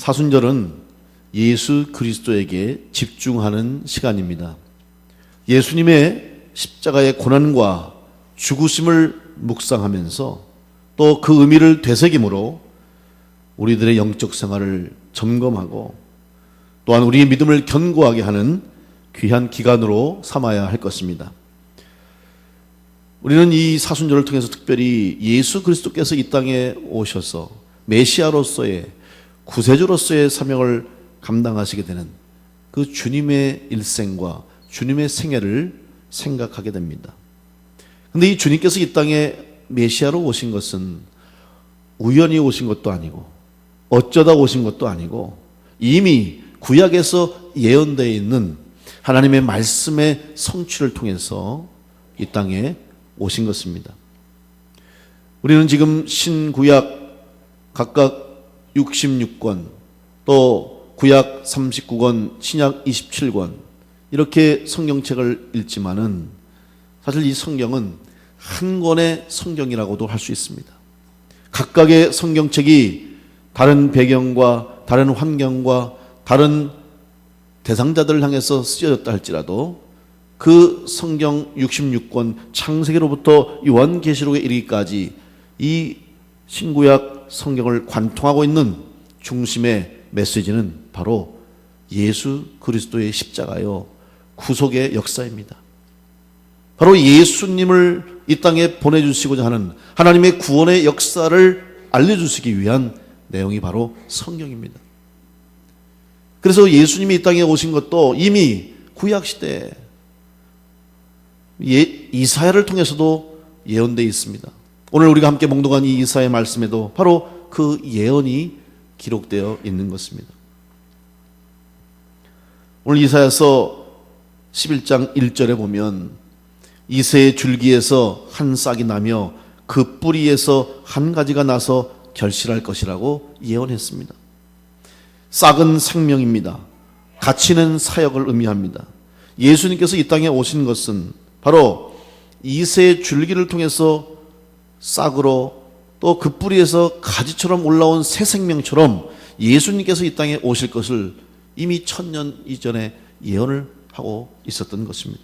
사순절은 예수 그리스도에게 집중하는 시간입니다. 예수님의 십자가의 고난과 죽으심을 묵상하면서 또 그 의미를 되새김으로 우리들의 영적 생활을 점검하고 또한 우리의 믿음을 견고하게 하는 귀한 기간으로 삼아야 할 것입니다. 우리는 이 사순절을 통해서 특별히 예수 그리스도께서 이 땅에 오셔서 메시아로서의 구세주로서의 사명을 감당하시게 되는 그 주님의 일생과 주님의 생애를 생각하게 됩니다. 그런데 이 주님께서 이 땅에 메시아로 오신 것은 우연히 오신 것도 아니고 어쩌다 오신 것도 아니고 이미 구약에서 예언되어 있는 하나님의 말씀의 성취를 통해서 이 땅에 오신 것입니다. 우리는 지금 신구약 각각 66권 또 구약 39권 신약 27권 이렇게 성경책을 읽지만은 사실 이 성경은 한 권의 성경이라고도 할 수 있습니다. 각각의 성경책이 다른 배경과 다른 환경과 다른 대상자들을 향해서 쓰여졌다 할지라도 그 성경 66권 창세기로부터 요한계시록에 이르기까지 이 신구약 성경을 관통하고 있는 중심의 메시지는 바로 예수 그리스도의 십자가요 구속의 역사입니다. 바로 예수님을 이 땅에 보내주시고자 하는 하나님의 구원의 역사를 알려주시기 위한 내용이 바로 성경입니다. 그래서 예수님이 이 땅에 오신 것도 이미 구약시대에 이사야를 통해서도 예언되어 있습니다. 오늘 우리가 함께 봉독한 이 이사야 말씀에도 바로 그 예언이 기록되어 있는 것입니다. 오늘 이사야서 11장 1절에 보면 이새의 줄기에서 한 싹이 나며 그 뿌리에서 한 가지가 나서 결실할 것이라고 예언했습니다. 싹은 생명입니다. 가치는 사역을 의미합니다. 예수님께서 이 땅에 오신 것은 바로 이새의 줄기를 통해서 싹으로 또 그 뿌리에서 가지처럼 올라온 새 생명처럼 예수님께서 이 땅에 오실 것을 이미 1000년 이전에 예언을 하고 있었던 것입니다.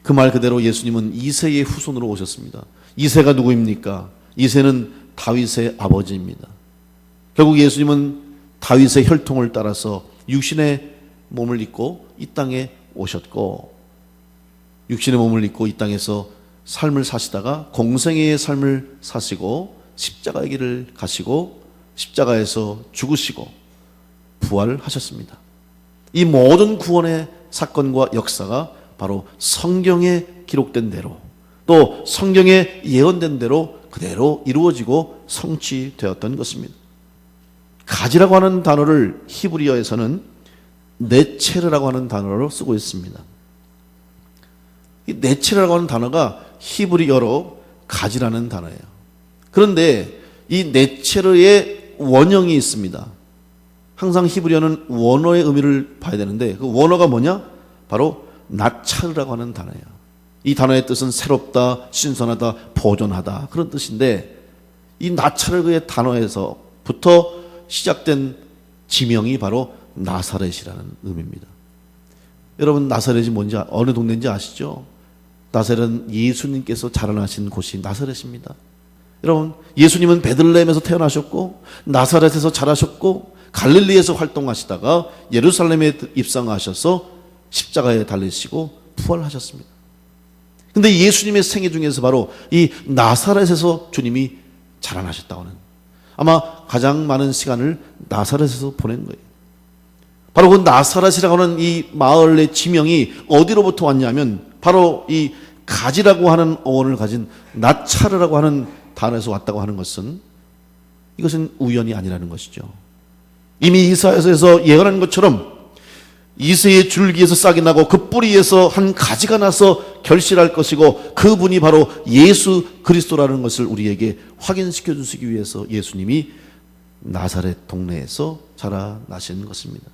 그 말 그대로 예수님은 이새의 후손으로 오셨습니다. 이새가 누구입니까? 이새는 다윗의 아버지입니다. 결국 예수님은 다윗의 혈통을 따라서 육신의 몸을 입고 이 땅에 오셨고 육신의 몸을 입고 이 땅에서 삶을 사시다가 공생애의 삶을 사시고 십자가의 길을 가시고 십자가에서 죽으시고 부활하셨습니다. 이 모든 구원의 사건과 역사가 바로 성경에 기록된 대로 또 성경에 예언된 대로 그대로 이루어지고 성취되었던 것입니다. 가지라고 하는 단어를 히브리어에서는 네체르라고 하는 단어로 쓰고 있습니다. 이 네체르라고 하는 단어가 히브리어로 가지라는 단어예요. 그런데 이 네체르의 원형이 있습니다. 항상 히브리어는 원어의 의미를 봐야 되는데 그 원어가 뭐냐? 바로 나차르라고 하는 단어예요. 이 단어의 뜻은 새롭다, 신선하다, 보존하다 그런 뜻인데 이 나차르의 단어에서부터 시작된 지명이 바로 나사렛이라는 의미입니다. 여러분 나사렛이 뭔지 어느 동네인지 아시죠? 나사렛은 예수님께서 자라나신 곳이 나사렛입니다. 여러분 예수님은 베들레헴에서 태어나셨고 나사렛에서 자라셨고 갈릴리에서 활동하시다가 예루살렘에 입성하셔서 십자가에 달리시고 부활하셨습니다. 그런데 예수님의 생애 중에서 바로 이 나사렛에서 주님이 자라나셨다고 하는 아마 가장 많은 시간을 나사렛에서 보낸 거예요. 바로 그 나사렛이라고 하는 이 마을의 지명이 어디로부터 왔냐면 바로 이 가지라고 하는 어원을 가진 나차르라고 하는 단어에서 왔다고 하는 것은 이것은 우연이 아니라는 것이죠. 이미 이사야서에서 예언한 것처럼 이새의 줄기에서 싹이 나고 그 뿌리에서 한 가지가 나서 결실할 것이고 그분이 바로 예수 그리스도라는 것을 우리에게 확인시켜 주시기 위해서 예수님이 나사렛 동네에서 자라나신 것입니다.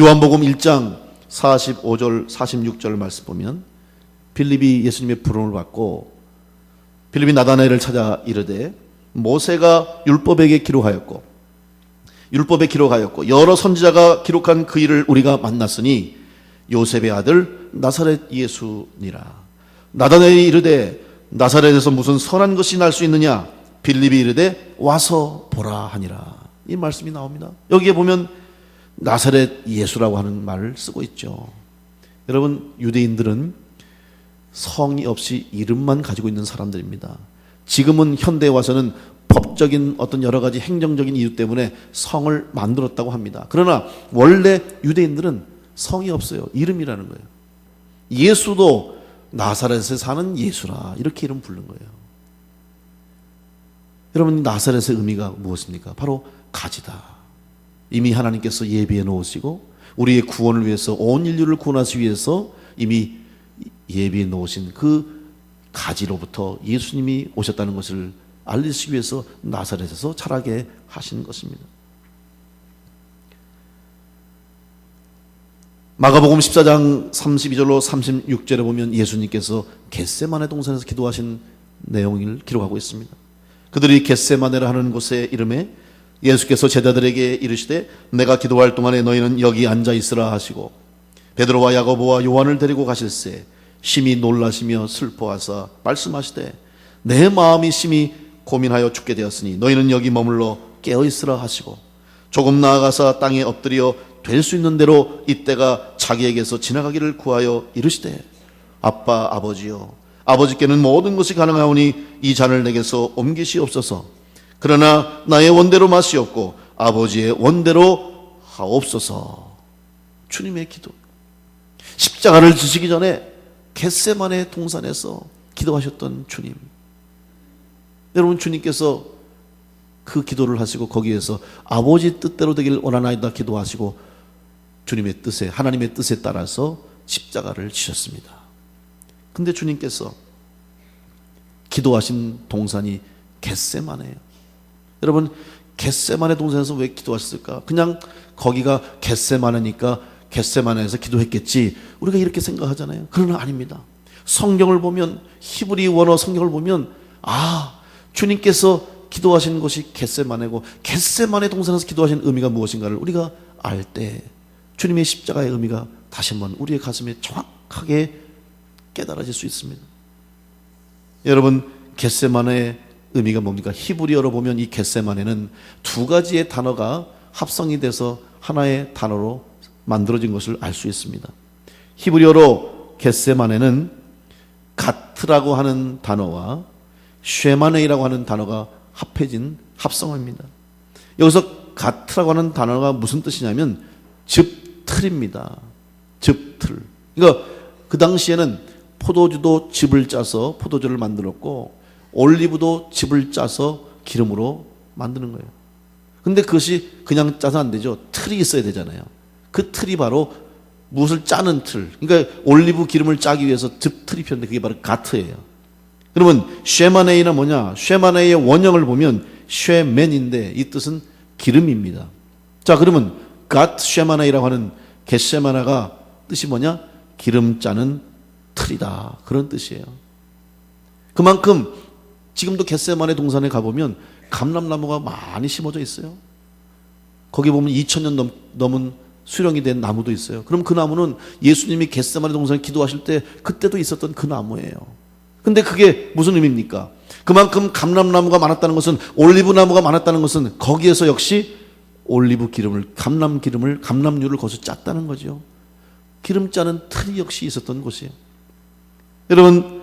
요한복음 1장 45절 46절 말씀 보면 빌립이 예수님의 부름을 받고 빌립이 나다나엘을 찾아 이르되 모세가 율법에게 기록하였고 율법에 기록하였고 여러 선지자가 기록한 그 일을 우리가 만났으니 요셉의 아들 나사렛 예수니라. 나다나엘이 이르되 나사렛에서 무슨 선한 것이 날 수 있느냐? 빌립이 이르되 와서 보라 하니라. 이 말씀이 나옵니다. 여기에 보면 나사렛 예수라고 하는 말을 쓰고 있죠. 여러분, 유대인들은 성이 없이 이름만 가지고 있는 사람들입니다. 지금은 현대에 와서는 법적인 어떤 여러 가지 행정적인 이유 때문에 성을 만들었다고 합니다. 그러나 원래 유대인들은 성이 없어요. 이름이라는 거예요. 예수도 나사렛에 사는 예수라 이렇게 이름 부른 거예요. 여러분, 나사렛의 의미가 무엇입니까? 바로 가지다. 이미 하나님께서 예비해 놓으시고 우리의 구원을 위해서 온 인류를 구원하시기 위해서 이미 예비해 놓으신 그 가지로부터 예수님이 오셨다는 것을 알리시기 위해서 나사렛에서 자라게 하신 것입니다. 마가복음 14장 32절로 36절에 보면 예수님께서 겟세마네 동산에서 기도하신 내용을 기록하고 있습니다. 그들이 겟세마네라 하는 곳의 이름에 예수께서 제자들에게 이르시되 내가 기도할 동안에 너희는 여기 앉아 있으라 하시고 베드로와 야고보와 요한을 데리고 가실새 심히 놀라시며 슬퍼하사 말씀하시되 내 마음이 심히 고민하여 죽게 되었으니 너희는 여기 머물러 깨어 있으라 하시고 조금 나아가사 땅에 엎드려 될 수 있는 대로 이때가 자기에게서 지나가기를 구하여 이르시되 아빠 아버지여 아버지께는 모든 것이 가능하오니 이 잔을 내게서 옮기시옵소서. 그러나 나의 원대로 마시옵고 아버지의 원대로 하옵소서. 주님의 기도. 십자가를 지시기 전에 겟세마네 동산에서 기도하셨던 주님. 여러분, 주님께서 그 기도를 하시고 거기에서 아버지 뜻대로 되길 원하나이다 기도하시고 주님의 뜻에, 하나님의 뜻에 따라서 십자가를 지셨습니다. 근데 주님께서 기도하신 동산이 겟세마네예요. 여러분, 겟세마네 동산에서 왜 기도하셨을까? 그냥 거기가 겟세마네니까 겟세마네에서 기도했겠지, 우리가 이렇게 생각하잖아요. 그러나 아닙니다. 성경을 보면, 히브리 원어 성경을 보면 주님께서 기도하신 것이 겟세마네고 겟세마네 동산에서 기도하신 의미가 무엇인가를 우리가 알 때 주님의 십자가의 의미가 다시 한번 우리의 가슴에 정확하게 깨달아질 수 있습니다. 여러분, 겟세마네의 의미가 뭡니까? 히브리어로 보면 이 겟세마네는 두 가지의 단어가 합성이 돼서 하나의 단어로 만들어진 것을 알 수 있습니다. 히브리어로 겟세마네는 가트라고 하는 단어와 쉐마네이라고 하는 단어가 합해진 합성어입니다. 여기서 가트라고 하는 단어가 무슨 뜻이냐면 즙틀입니다. 즙틀. 그러니까 그 당시에는 포도주도 즙을 짜서 포도주를 만들었고 올리브도 즙을 짜서 기름으로 만드는 거예요. 근데 그것이 그냥 짜서 안 되죠. 틀이 있어야 되잖아요. 그 틀이 바로 무엇을 짜는 틀. 그러니까 올리브 기름을 짜기 위해서 즙틀이 필요한데 그게 바로 가트예요. 그러면 쉐마네이는 뭐냐? 쉐마네이의 원형을 보면 쉐맨인데 이 뜻은 기름입니다. 자, 그러면 갓 쉐마네이라고 하는 겟세마네가 뜻이 뭐냐? 기름 짜는 틀이다. 그런 뜻이에요. 그만큼 지금도 겟세마네 동산에 가보면 감람나무가 많이 심어져 있어요. 거기 보면 2000년 넘은 수령이 된 나무도 있어요. 그럼 그 나무는 예수님이 겟세마네 동산에 기도하실 때 그때도 있었던 그 나무예요. 근데 그게 무슨 의미입니까? 그만큼 감람나무가 많았다는 것은, 올리브나무가 많았다는 것은 거기에서 역시 올리브 기름을, 감람유를 거기서 짰다는 거죠. 기름 짜는 틀이 역시 있었던 곳이에요. 여러분,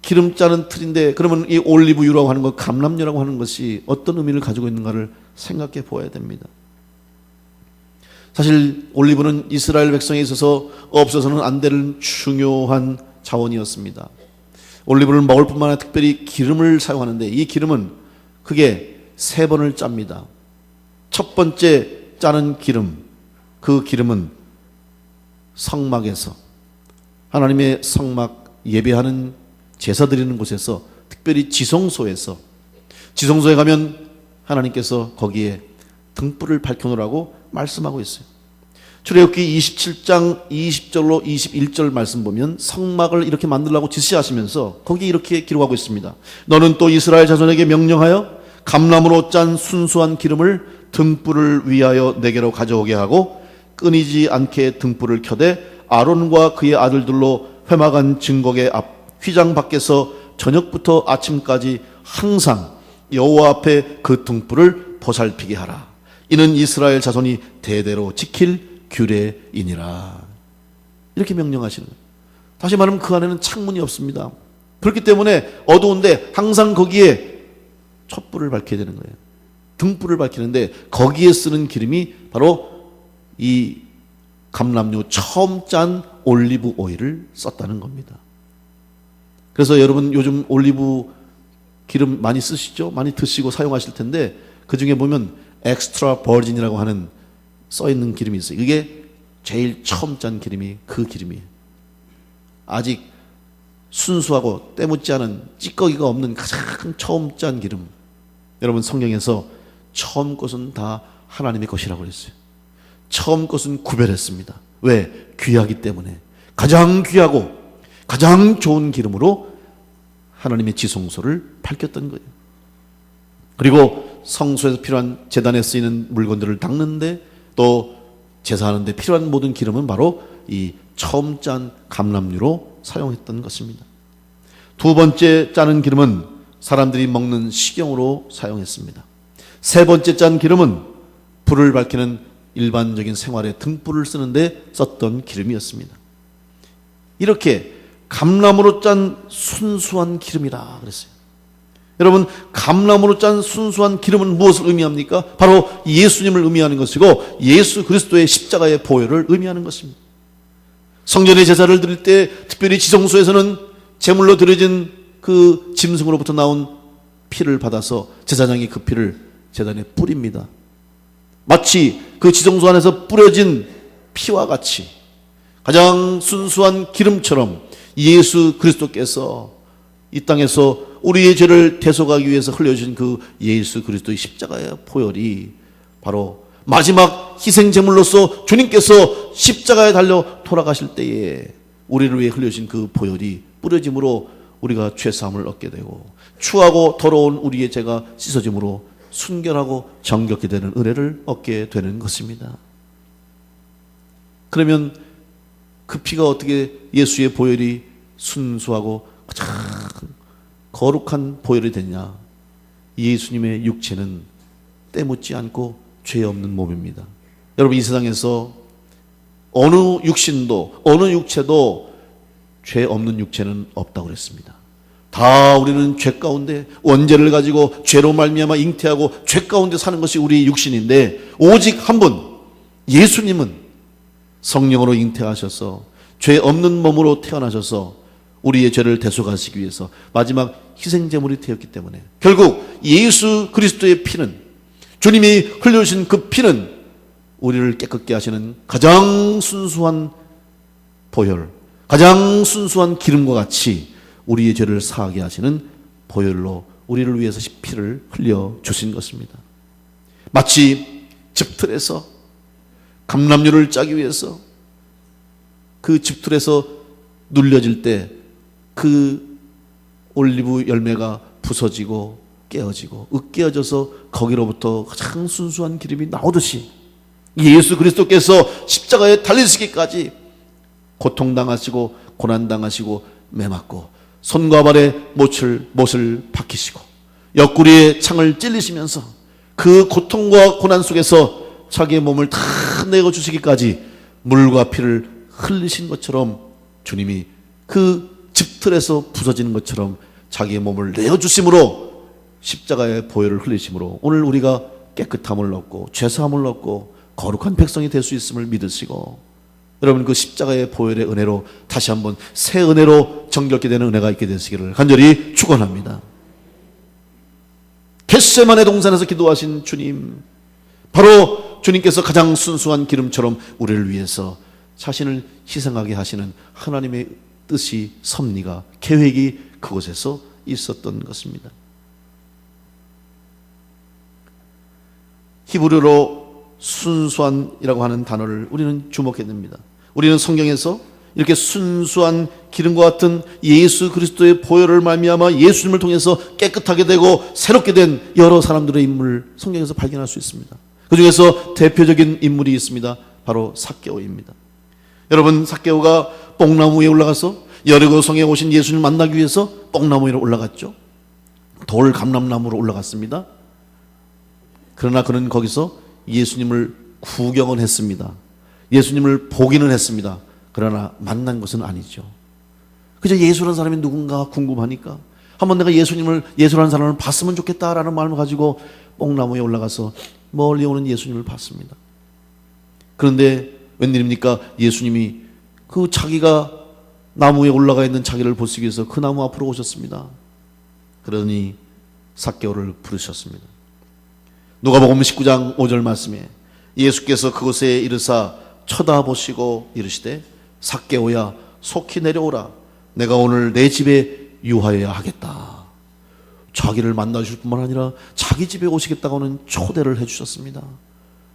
기름 짜는 틀인데 그러면 이 올리브유라고 하는 것, 감람유라고 하는 것이 어떤 의미를 가지고 있는가를 생각해 보아야 됩니다. 사실 올리브는 이스라엘 백성에 있어서 없어서는 안 되는 중요한 자원이었습니다. 올리브를 먹을 뿐만 아니라 특별히 기름을 사용하는데 이 기름은 그게 3번을 짭니다. 첫 번째 짜는 기름, 그 기름은 성막에서, 하나님의 성막 예배하는 제사 드리는 곳에서, 특별히 지성소에서, 지성소에 가면 하나님께서 거기에 등불을 밝혀놓으라고 말씀하고 있어요. 출애굽기 27장 20절로 21절 말씀 보면 성막을 이렇게 만들라고 지시하시면서 거기 이렇게 기록하고 있습니다. 너는 또 이스라엘 자손에게 명령하여 감람으로 짠 순수한 기름을 등불을 위하여 내게로 가져오게 하고 끊이지 않게 등불을 켜되 아론과 그의 아들들로 회막안 증거계 앞 휘장 밖에서 저녁부터 아침까지 항상 여호와 앞에 그 등불을 보살피게 하라. 이는 이스라엘 자손이 대대로 지킬 규례이니라. 이렇게 명령하시는 거예요. 다시 말하면 그 안에는 창문이 없습니다. 그렇기 때문에 어두운데 항상 거기에 촛불을 밝혀야 되는 거예요. 등불을 밝히는데 거기에 쓰는 기름이 바로 이 감람류 처음 짠 올리브 오일을 썼다는 겁니다. 그래서 여러분 요즘 올리브 기름 많이 쓰시죠? 많이 드시고 사용하실 텐데 그 중에 보면 엑스트라 버진이라고 하는 써있는 기름이 있어요. 이게 제일 처음 짠 기름이 그 기름이에요. 아직 순수하고 때묻지 않은 찌꺼기가 없는 가장 처음 짠 기름. 여러분 성경에서 처음 것은 다 하나님의 것이라고 그랬어요. 처음 것은 구별했습니다. 왜? 귀하기 때문에. 가장 귀하고 가장 좋은 기름으로 하나님의 지성소를 밝혔던 거예요. 그리고 성소에서 필요한 제단에 쓰이는 물건들을 닦는데 또 제사하는데 필요한 모든 기름은 바로 이 처음 짠 감람류로 사용했던 것입니다. 두 번째 짜는 기름은 사람들이 먹는 식용으로 사용했습니다. 세 번째 짠 기름은 불을 밝히는 일반적인 생활에 등불을 쓰는데 썼던 기름이었습니다. 이렇게 감람으로 짠 순수한 기름이라 그랬어요. 여러분, 감람으로 짠 순수한 기름은 무엇을 의미합니까? 바로 예수님을 의미하는 것이고 예수 그리스도의 십자가의 보혈을 의미하는 것입니다. 성전의 제사를 드릴 때 특별히 지성소에서는 제물로 드려진 그 짐승으로부터 나온 피를 받아서 제사장이 그 피를 제단에 뿌립니다. 마치 그 지성소 안에서 뿌려진 피와 같이 가장 순수한 기름처럼 예수 그리스도께서 이 땅에서 우리의 죄를 대속하기 위해서 흘려주신 그 예수 그리스도의 십자가의 보혈이 바로 마지막 희생제물로서 주님께서 십자가에 달려 돌아가실 때에 우리를 위해 흘려주신 그 보혈이 뿌려짐으로 우리가 죄사함을 얻게 되고 추하고 더러운 우리의 죄가 씻어짐으로 순결하고 정결케 되는 은혜를 얻게 되는 것입니다. 그러면 그 피가 어떻게 예수의 보혈이 순수하고 가장 거룩한 보혈이 되냐? 예수님의 육체는 때묻지 않고 죄 없는 몸입니다. 여러분, 이 세상에서 어느 육신도 어느 육체도 죄 없는 육체는 없다고 그랬습니다. 다 우리는 죄 가운데 원죄를 가지고 죄로 말미암아 잉태하고 죄 가운데 사는 것이 우리 육신인데 오직 한 분 예수님은 성령으로 잉태하셔서 죄 없는 몸으로 태어나셔서 우리의 죄를 대속하시기 위해서 마지막 희생제물이 되었기 때문에 결국 예수 그리스도의 피는 주님이 흘려주신 그 피는 우리를 깨끗게 하시는 가장 순수한 보혈, 가장 순수한 기름과 같이 우리의 죄를 사하게 하시는 보혈로 우리를 위해서 피를 흘려주신 것입니다. 마치 집틀에서 감람류를 짜기 위해서 그 집틀에서 눌려질 때 그 올리브 열매가 부서지고 깨어지고 으깨어져서 거기로부터 가장 순수한 기름이 나오듯이 예수 그리스도께서 십자가에 달리시기까지 고통당하시고 고난당하시고 매맞고 손과 발에 못을 박히시고 옆구리에 창을 찔리시면서 그 고통과 고난 속에서 자기의 몸을 다 내어주시기까지 물과 피를 흘리신 것처럼 주님이 그 집틀에서 부서지는 것처럼 자기의 몸을 내어주심으로 십자가의 보혈을 흘리심으로 오늘 우리가 깨끗함을 얻고 죄사함을 얻고 거룩한 백성이 될 수 있음을 믿으시고 여러분 그 십자가의 보혈의 은혜로 다시 한번 새 은혜로 정결케 되는 은혜가 있게 되시기를 간절히 축원합니다. 겟세마네 동산에서 기도하신 주님, 바로 주님께서 가장 순수한 기름처럼 우리를 위해서 자신을 희생하게 하시는 하나님의 뜻이, 섭리가, 계획이 그곳에서 있었던 것입니다. 히브리어로 순수한이라고 하는 단어를 우리는 주목해야 됩니다. 우리는 성경에서 이렇게 순수한 기름과 같은 예수 그리스도의 보혈을 말미암아 예수님을 통해서 깨끗하게 되고 새롭게 된 여러 사람들의 인물을 성경에서 발견할 수 있습니다. 그 중에서 대표적인 인물이 있습니다. 바로 삭개오입니다. 여러분, 삭개오가 뽕나무 위에 올라가서 여리고 성에 오신 예수님을 만나기 위해서 뽕나무 위로 올라갔죠. 돌 감람나무로 올라갔습니다. 그러나 그는 거기서 예수님을 구경은 했습니다. 예수님을 보기는 했습니다. 그러나 만난 것은 아니죠. 그저 예수라는 사람이 누군가 궁금하니까 한번 내가 예수라는 사람을 봤으면 좋겠다라는 마음을 가지고 뽕나무에 올라가서 멀리 오는 예수님을 봤습니다. 그런데 웬일입니까? 예수님이 그 자기가 나무 위에 올라가 있는 자기를 보시기 위해서 그 나무 앞으로 오셨습니다. 그러니 삭개오를 부르셨습니다. 누가복음 19장 5절 말씀에 예수께서 그곳에 이르사 쳐다보시고 이르시되 삭개오야 속히 내려오라. 내가 오늘 내 집에 유하여야 하겠다. 자기를 만나주실 뿐만 아니라 자기 집에 오시겠다고는 초대를 해주셨습니다.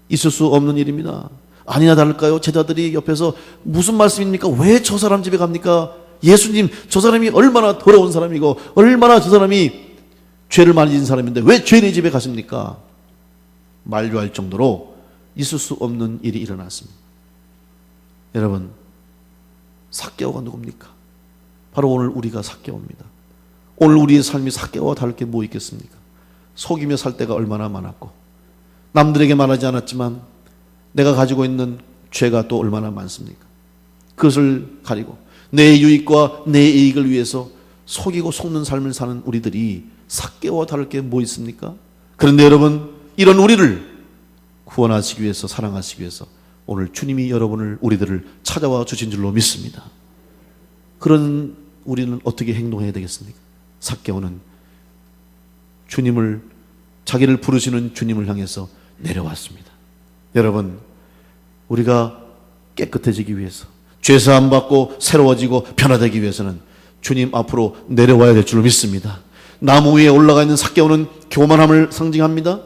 있을 수 없는 일입니다. 아니나 다를까요? 제자들이 옆에서 무슨 말씀입니까? 왜 저 사람 집에 갑니까? 예수님, 저 사람이 얼마나 더러운 사람이고 얼마나 저 사람이 죄를 많이 지은 사람인데 왜 죄인의 집에 가십니까? 만류할 정도로 있을 수 없는 일이 일어났습니다. 여러분, 삭개오가 누굽니까? 바로 오늘 우리가 삭개오입니다. 오늘 우리의 삶이 삭개오와 다를 게 뭐 있겠습니까? 속이며 살 때가 얼마나 많았고 남들에게 말하지 않았지만 내가 가지고 있는 죄가 또 얼마나 많습니까? 그것을 가리고 내 유익과 내 이익을 위해서 속이고 속는 삶을 사는 우리들이 삭개오와 다를 게 뭐 있습니까? 그런데 여러분, 이런 우리를 구원하시기 위해서, 사랑하시기 위해서 오늘 주님이 우리들을 찾아와 주신 줄로 믿습니다. 그런 우리는 어떻게 행동해야 되겠습니까? 삭개오는 자기를 부르시는 주님을 향해서 내려왔습니다. 여러분, 우리가 깨끗해지기 위해서, 죄사함 받고 새로워지고 변화되기 위해서는 주님 앞으로 내려와야 될 줄로 믿습니다. 나무 위에 올라가 있는 삭개오는 교만함을 상징합니다.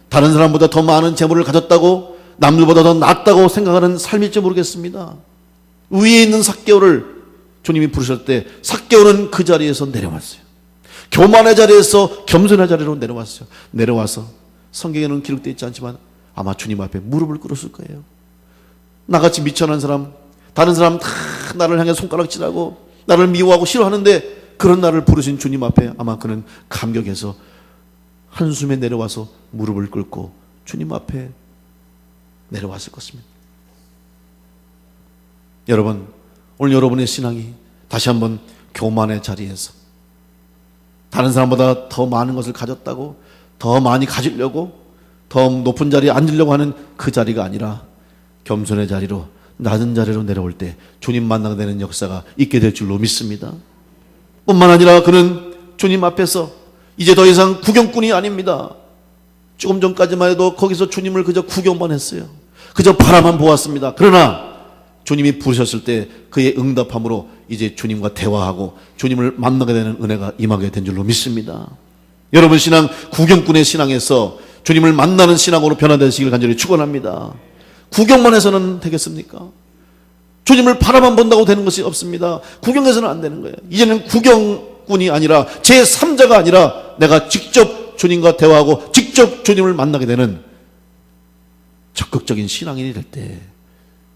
다른 사람보다 더 많은 재물을 가졌다고, 남들보다 더 낫다고 생각하는 삶일지 모르겠습니다. 위에 있는 삭개오를 주님이 부르실 때 삭개오는 그 자리에서 내려왔어요. 교만의 자리에서 겸손의 자리로 내려왔어요. 내려와서 성경에는 기록되어 있지 않지만 아마 주님 앞에 무릎을 꿇었을 거예요. 나같이 미천한 사람, 다른 사람 다 나를 향해 손가락질하고 나를 미워하고 싫어하는데 그런 나를 부르신 주님 앞에 아마 그는 감격해서 한숨에 내려와서 무릎을 꿇고 주님 앞에 내려왔을 것입니다. 여러분, 오늘 여러분의 신앙이 다시 한번 교만의 자리에서 다른 사람보다 더 많은 것을 가졌다고, 더 많이 가지려고, 더 높은 자리에 앉으려고 하는 그 자리가 아니라 겸손의 자리로, 낮은 자리로 내려올 때 주님 만나게 되는 역사가 있게 될 줄로 믿습니다. 뿐만 아니라 그는 주님 앞에서 이제 더 이상 구경꾼이 아닙니다. 조금 전까지만 해도 거기서 주님을 그저 구경만 했어요. 그저 바라만 보았습니다. 그러나 주님이 부르셨을 때 그의 응답함으로 이제 주님과 대화하고 주님을 만나게 되는 은혜가 임하게 된 줄로 믿습니다. 여러분 신앙, 구경꾼의 신앙에서 주님을 만나는 신앙으로 변화되시길 간절히 축원합니다. 구경만 해서는 되겠습니까? 주님을 바라만 본다고 되는 것이 없습니다. 구경해서는 안 되는 거예요. 이제는 구경꾼이 아니라 제3자가 아니라 내가 직접 주님과 대화하고 직접 주님을 만나게 되는 적극적인 신앙인이 될 때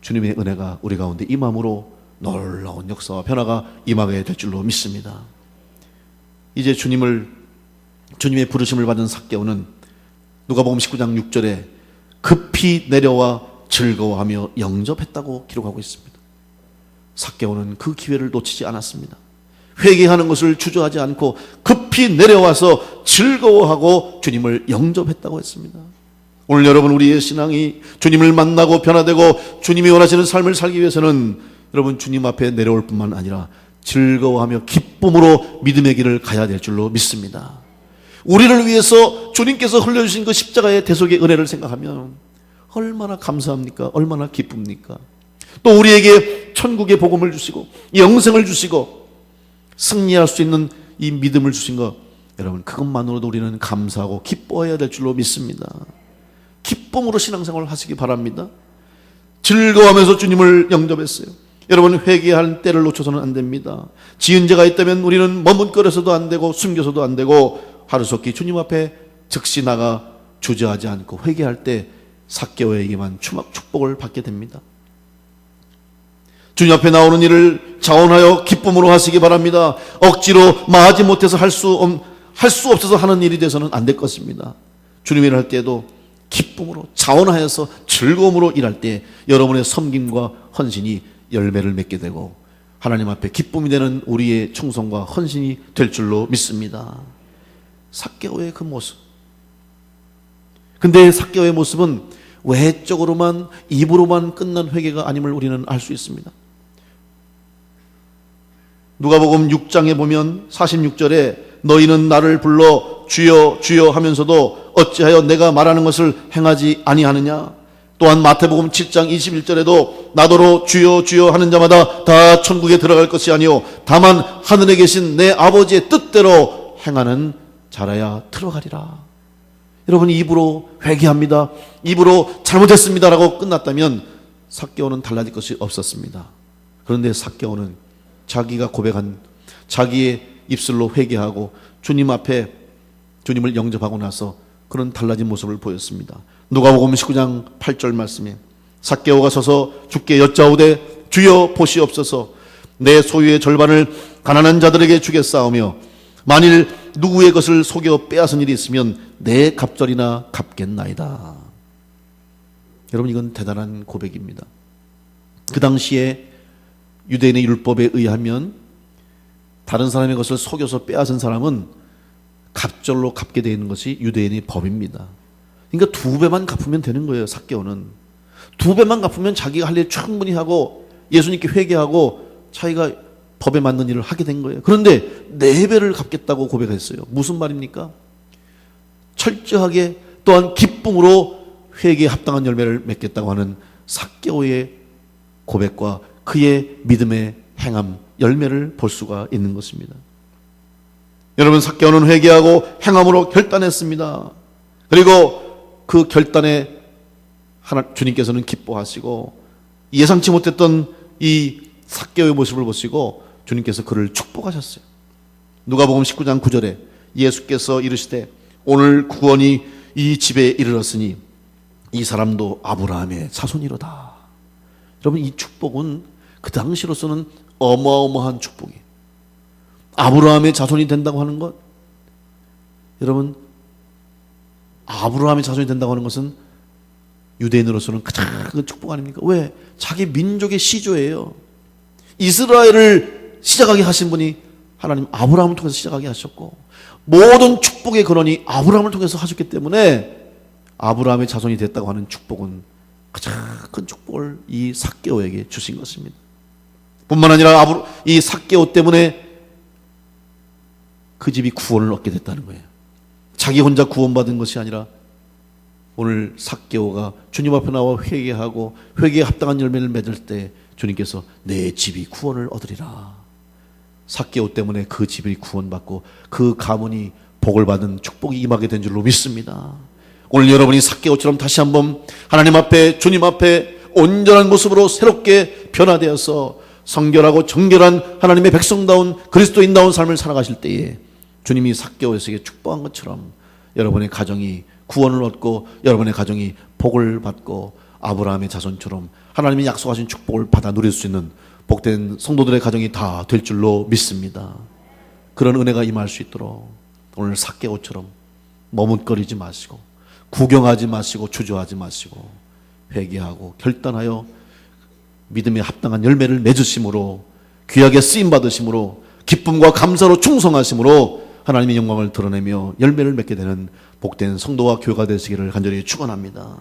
주님의 은혜가 우리 가운데 임함으로 놀라운 역사와 변화가 임하게 될 줄로 믿습니다. 이제 주님의 부르심을 받은 삭개오는 누가복음 19장 6절에 급히 내려와 즐거워하며 영접했다고 기록하고 있습니다. 삭개오는 그 기회를 놓치지 않았습니다. 회개하는 것을 주저하지 않고 급히 내려와서 즐거워하고 주님을 영접했다고 했습니다. 오늘 여러분, 우리의 신앙이 주님을 만나고 변화되고 주님이 원하시는 삶을 살기 위해서는 여러분 주님 앞에 내려올 뿐만 아니라 즐거워하며 기쁨으로 믿음의 길을 가야 될 줄로 믿습니다. 우리를 위해서 주님께서 흘려주신 그 십자가의 대속의 은혜를 생각하면 얼마나 감사합니까? 얼마나 기쁩니까? 또 우리에게 천국의 복음을 주시고 영생을 주시고 승리할 수 있는 이 믿음을 주신 것, 여러분 그것만으로도 우리는 감사하고 기뻐해야 될 줄로 믿습니다. 기쁨으로 신앙생활을 하시기 바랍니다. 즐거워하면서 주님을 영접했어요. 여러분, 회개할 때를 놓쳐서는 안 됩니다. 지은 죄가 있다면 우리는 머뭇거려서도 안 되고 숨겨서도 안 되고 하루속히 주님 앞에 즉시 나가 주저하지 않고 회개할 때 삭개오에게만 축복을 받게 됩니다. 주님 앞에 나오는 일을 자원하여 기쁨으로 하시기 바랍니다. 억지로 마하지 못해서 할 수 없어서 하는 일이 돼서는 안 될 것입니다. 주님 일을 할 때에도 기쁨으로 자원하여서 즐거움으로 일할 때 여러분의 섬김과 헌신이 열매를 맺게 되고 하나님 앞에 기쁨이 되는 우리의 충성과 헌신이 될 줄로 믿습니다. 삭개오의 그 모습. 근데 삭개오의 모습은 외적으로만 입으로만 끝난 회개가 아님을 우리는 알 수 있습니다. 누가복음 6장에 보면 46절에 너희는 나를 불러 주여 주여 하면서도 어찌하여 내가 말하는 것을 행하지 아니하느냐. 또한 마태복음 7장 21절에도 나더러 주여 주여 하는 자마다 다 천국에 들어갈 것이 아니요 다만 하늘에 계신 내 아버지의 뜻대로 행하는 자라야 들어가리라. 여러분, 입으로 회개합니다, 입으로 잘못했습니다라고 끝났다면 삭개오는 달라질 것이 없었습니다. 그런데 삭개오는 자기가 고백한 자기의 입술로 회개하고 주님 앞에 주님을 영접하고 나서 그런 달라진 모습을 보였습니다. 누가복음 19장 8절 말씀에 삭개오가 서서 주께 여짜오되 주여 보시옵소서 내 소유의 절반을 가난한 자들에게 주겠사오며 만일 누구의 것을 속여 빼앗은 일이 있으면 내 갑절이나 갚겠나이다. 여러분, 이건 대단한 고백입니다. 그 당시에 유대인의 율법에 의하면 다른 사람의 것을 속여서 빼앗은 사람은 갑절로 갚게 되어 있는 것이 유대인의 법입니다. 그러니까 2배만 갚으면 되는 거예요. 삭개오는 2배만 갚으면 자기가 할 일 충분히 하고 예수님께 회개하고 자기가 법에 맞는 일을 하게 된 거예요. 그런데 4배를 갚겠다고 고백했어요. 무슨 말입니까? 철저하게 또한 기쁨으로 회개에 합당한 열매를 맺겠다고 하는 삭개오의 고백과 그의 믿음의 행함, 열매를 볼 수가 있는 것입니다. 여러분, 삭개오는 회개하고 행함으로 결단했습니다. 그리고 그 결단에 주님께서는 기뻐하시고 예상치 못했던 이 삭개오의 모습을 보시고 주님께서 그를 축복하셨어요. 누가복음 19장 9절에 예수께서 이르시되 오늘 구원이 이 집에 이르렀으니 이 사람도 아브라함의 자손이로다. 여러분, 이 축복은 그 당시로서는 어마어마한 축복이에요. 아브라함의 자손이 된다고 하는 것, 여러분, 아브라함의 자손이 된다고 하는 것은 유대인으로서는 가장 큰 축복 아닙니까? 왜? 자기 민족의 시조예요. 이스라엘을 시작하게 하신 분이 하나님 아브라함을 통해서 시작하게 하셨고 모든 축복의 근원이 아브라함을 통해서 하셨기 때문에 아브라함의 자손이 됐다고 하는 축복은 가장 큰 축복을 이 삭개오에게 주신 것입니다. 뿐만 아니라 이 삭개오 때문에 그 집이 구원을 얻게 됐다는 거예요. 자기 혼자 구원받은 것이 아니라 오늘 삭개오가 주님 앞에 나와 회개하고 회개에 합당한 열매를 맺을 때 주님께서 내 집이 구원을 얻으리라. 삭개오 때문에 그 집이 구원받고 그 가문이 복을 받은 축복이 임하게 된 줄로 믿습니다. 오늘 여러분이 삭개오처럼 다시 한번 하나님 앞에 주님 앞에 온전한 모습으로 새롭게 변화되어서 성결하고 정결한 하나님의 백성다운 그리스도인다운 삶을 살아가실 때에 주님이 삭개오에게 축복한 것처럼 여러분의 가정이 구원을 얻고 여러분의 가정이 복을 받고 아브라함의 자손처럼 하나님이 약속하신 축복을 받아 누릴 수 있는 복된 성도들의 가정이 다 될 줄로 믿습니다. 그런 은혜가 임할 수 있도록 오늘 삭개오처럼 머뭇거리지 마시고 구경하지 마시고 주저하지 마시고 회개하고 결단하여 믿음에 합당한 열매를 맺으심으로 귀하게 쓰임받으심으로 기쁨과 감사로 충성하심으로 하나님의 영광을 드러내며 열매를 맺게 되는 복된 성도와 교회가 되시기를 간절히 축원합니다.